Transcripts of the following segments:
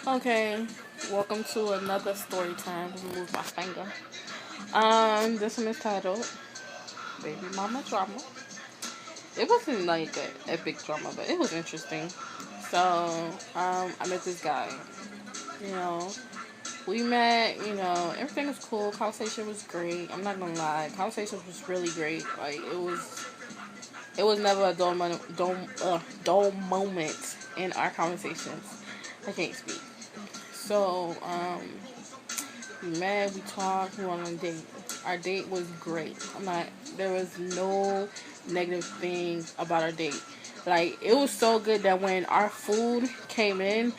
Okay, welcome to another story time. Let me move my finger. This one is titled "Baby Mama Drama." It wasn't like an epic drama, but it was interesting. So, I met this guy. You know, we met. Everything was cool. Conversation was great. I'm not gonna lie, conversation was really great. Like it was never a dull moment in our conversations. I can't speak. So, we met, we talked, we went on a date. Our date was great. There was no negative thing about our date. Like, it was so good that when our food came in,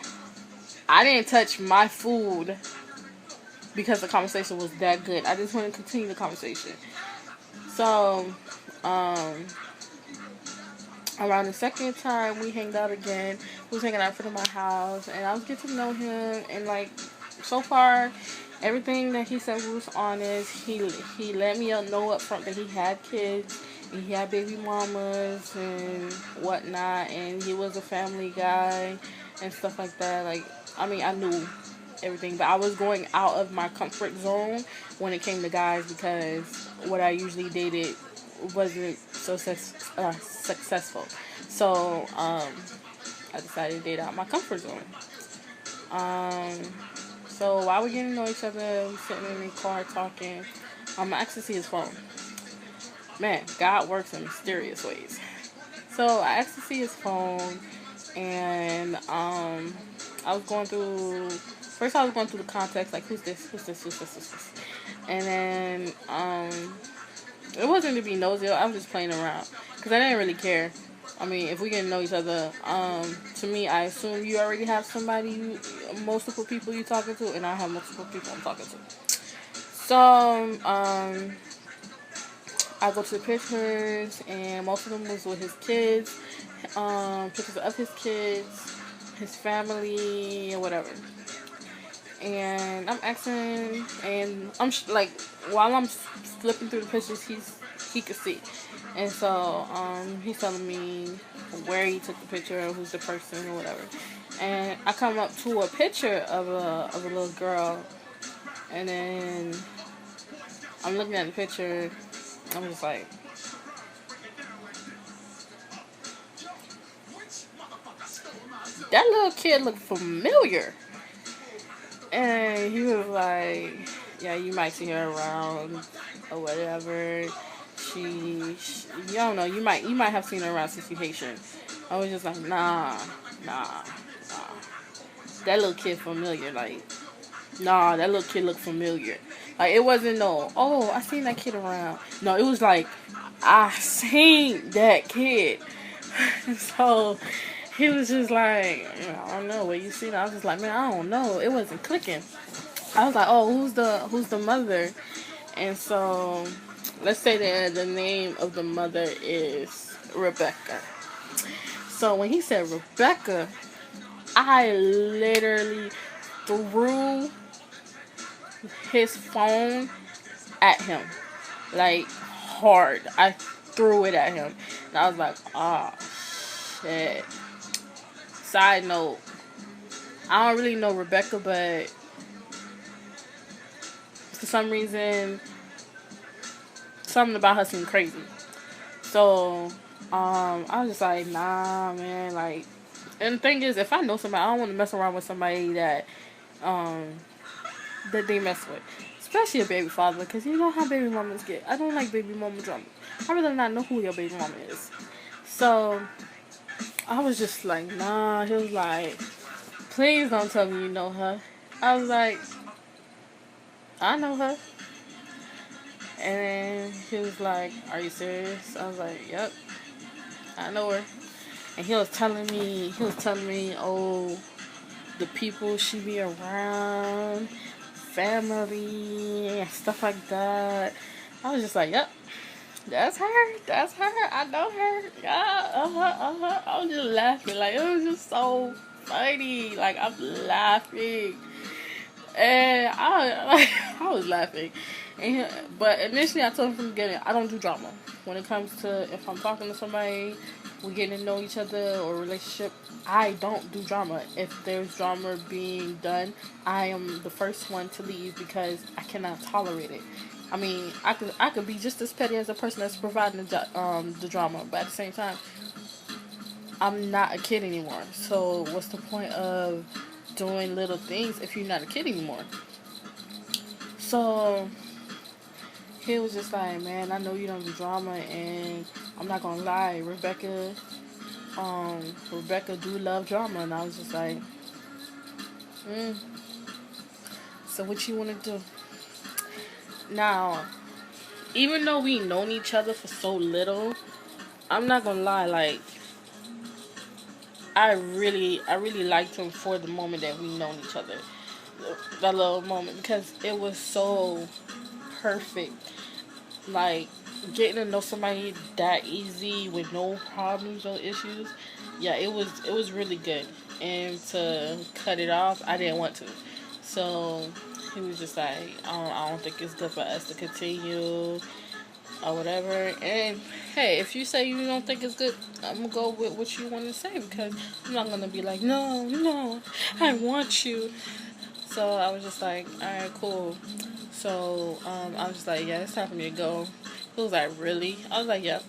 I didn't touch my food because the conversation was that good. I just wanted to continue the conversation. So, um, around the second time we hanged out again, we was hanging out in front of my house, and I was getting to know him, and like, so far, everything that he said was honest. He let me know up front that he had kids, and he had baby mamas and whatnot, and he was a family guy and stuff like that. Like, I knew everything, but I was going out of my comfort zone when it came to guys because what I usually dated wasn't so successful. So I decided to date out my comfort zone. Um, so while we're getting to know each other, we sitting in the car talking. I actually see his phone. Man, God works in mysterious ways. So I actually see his phone, and I was going through. First, I was going through the context, like who's this, who's this, who's this, who's this, and then it wasn't to be nosy. I was just playing around because I didn't really care. If we get to know each other, to me, I assume you already have multiple people you talking to, and I have multiple people I'm talking to. So, I go to the pictures, and most of them was with his kids, pictures of his kids, his family, or whatever. And I'm asking, and like, while I'm flipping through the pictures, he could see. And so he's telling me where he took the picture, who's the person, or whatever. And I come up to a picture of a little girl, and then I'm looking at the picture. I'm just like, that little kid looked familiar. And he was like, yeah, you might see her around or whatever. You don't know, you might have seen her around since you Haitian. I was just like, nah. That little kid familiar, like, nah, that little kid looked familiar. Like, it wasn't no, oh, I seen that kid around. No, it was like, I seen that kid. So he was just like, I don't know what you seen. I was just like, man, I don't know. It wasn't clicking. I was like, oh, who's the mother? And so let's say that the name of the mother is Rebecca. So when he said Rebecca, I literally threw his phone at him, like, hard. I threw it at him, and I was like, oh shit. Side note, I don't really know Rebecca, but for some reason, something about her seemed crazy. So, I was just like, nah, man. Like, and the thing is, if I know somebody, I don't want to mess around with somebody um, that they mess with, especially a baby father, because you know how baby mamas get. I don't like baby mama drama. I rather not know who your baby mama is. So, I was just like, nah. He was like, please don't tell me you know her. I was like, I know her. And then he was like, are you serious? I was like, yep, I know her. And he was telling me, oh, the people she be around, family, and stuff like that. I was just like, yep, that's her, I know her, yeah, I was just laughing, like, it was just so funny, like, I'm laughing. And I was laughing. But initially, I told him from the beginning, I don't do drama. When it comes to if I'm talking to somebody we're getting to know each other or relationship, I don't do drama. If there's drama being done, I am the first one to leave because I cannot tolerate it. I mean, I could be just as petty as the person that's providing the drama, but at the same time, I'm not a kid anymore. So what's the point of doing little things if you're not a kid anymore? So he was just like, man, I know you don't do drama, and I'm not gonna lie, Rebecca do love drama, and I was just like, mm, so what you wanna do? Now, even though we known each other for so little, I'm not gonna lie, like, I really liked him for the moment that we known each other. That little moment, because it was so perfect. Like, getting to know somebody that easy with no problems or issues, yeah, it was really good. And to cut it off, I didn't want to. So he was just like, I don't think it's good for us to continue or whatever. And hey, if you say you don't think it's good, I'm gonna go with what you want to say, because I'm not gonna be like, no, no, I want you. So I was just like, alright, cool. So I was just like, yeah, it's time for me to go. He was like, really? I was like, yep.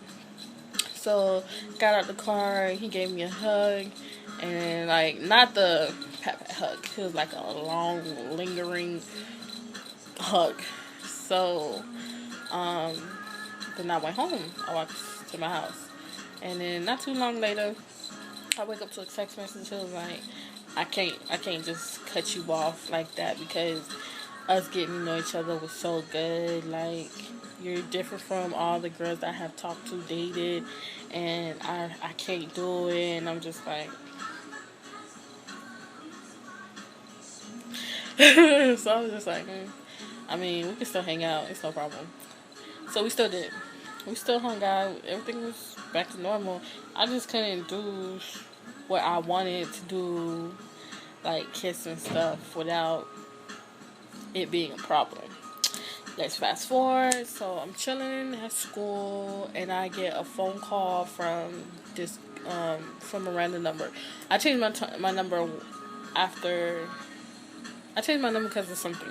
So got out the car. He gave me a hug, and like, not the pat pat hug. It was like a long, lingering hug. So then I went home. I walked to my house, and then not too long later, I wake up to a text message. He was like, I can't just cut you off like that, because us getting to know each other was so good. Like, you're different from all the girls that I have talked to, dated, and I can't do it. And I'm just like, so I was just like, I mean, we can still hang out. It's no problem. So we still did. We still hung out. Everything was back to normal. I just couldn't do what I wanted to do, like kiss and stuff, without it being a problem. Let's fast forward. So I'm chilling at school, and I get a phone call from this from a random number. I changed my number after. I changed my number because of something.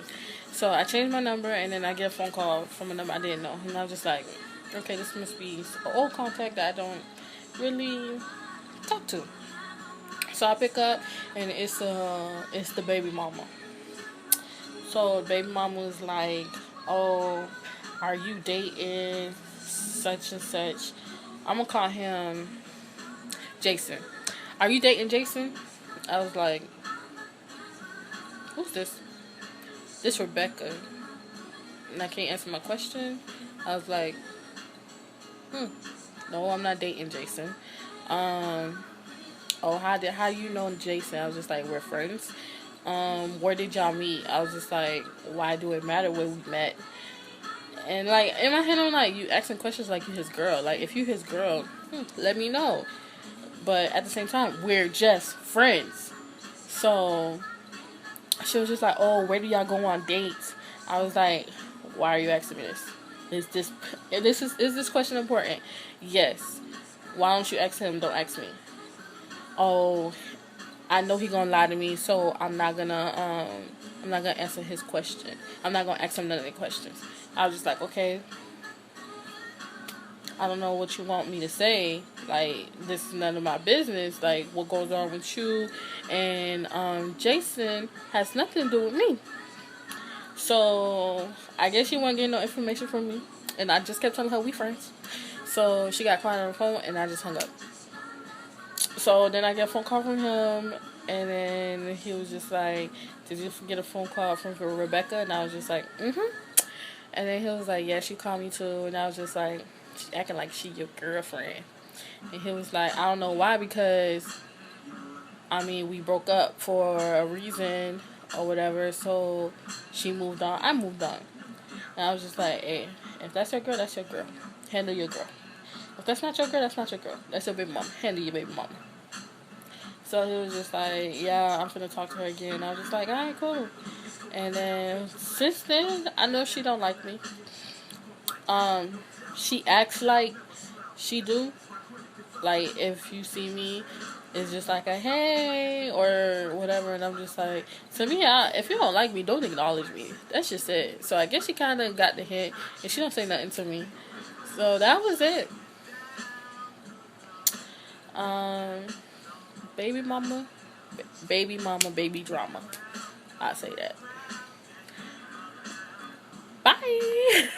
So I changed my number, and then I get a phone call from a number I didn't know, and I was just like, okay, this must be an old contact that I don't really talk to. So I pick up, and it's the baby mama. So baby mama was like, oh, are you dating such and such? I'm gonna call him Jason. Are you dating Jason? I was like, who's this? This Rebecca. And I can't answer my question. I was like, no, I'm not dating Jason. Oh, how you know Jason? I was just like, we're friends. Where did y'all meet? I was just like, why do it matter where we met? And like, in my head, I'm like, you asking questions like you his girl. Like, if you his girl, let me know. But at the same time, we're just friends. So she was just like, oh, where do y'all go on dates? I was like, why are you asking me this? Is this question important? Yes. Why don't you ask him? Don't ask me. Oh, I know he gonna lie to me, so I'm not gonna answer his question. I'm not gonna ask him none of the questions. I was just like, okay, I don't know what you want me to say. Like, this is none of my business. Like, what goes on with you and Jason has nothing to do with me. So I guess she wasn't getting no information from me, and I just kept telling her we friends. So she got quiet on the phone, and I just hung up. So then I get a phone call from him, and then he was just like, did you get a phone call from Rebecca? And I was just like, mm-hmm. And then he was like, yeah, she called me too. And I was just like, she acting like she your girlfriend. And he was like, I don't know why, because, I mean, we broke up for a reason or whatever. So she moved on. I moved on. And I was just like, hey, if that's your girl, that's your girl. Handle your girl. If that's not your girl, that's not your girl. That's your baby mama. Handle your baby mama. So he was just like, yeah, I'm finna talk to her again. I was just like, alright, cool. And then since then, I know she don't like me. She acts like she do, Like, if you see me, it's just like a hey or whatever, and I'm just like, to me, if you don't like me, don't acknowledge me. That's just it. So I guess she kind of got the hint, and she don't say nothing to me. So that was it. Um, baby mama, baby drama. I say that. Bye.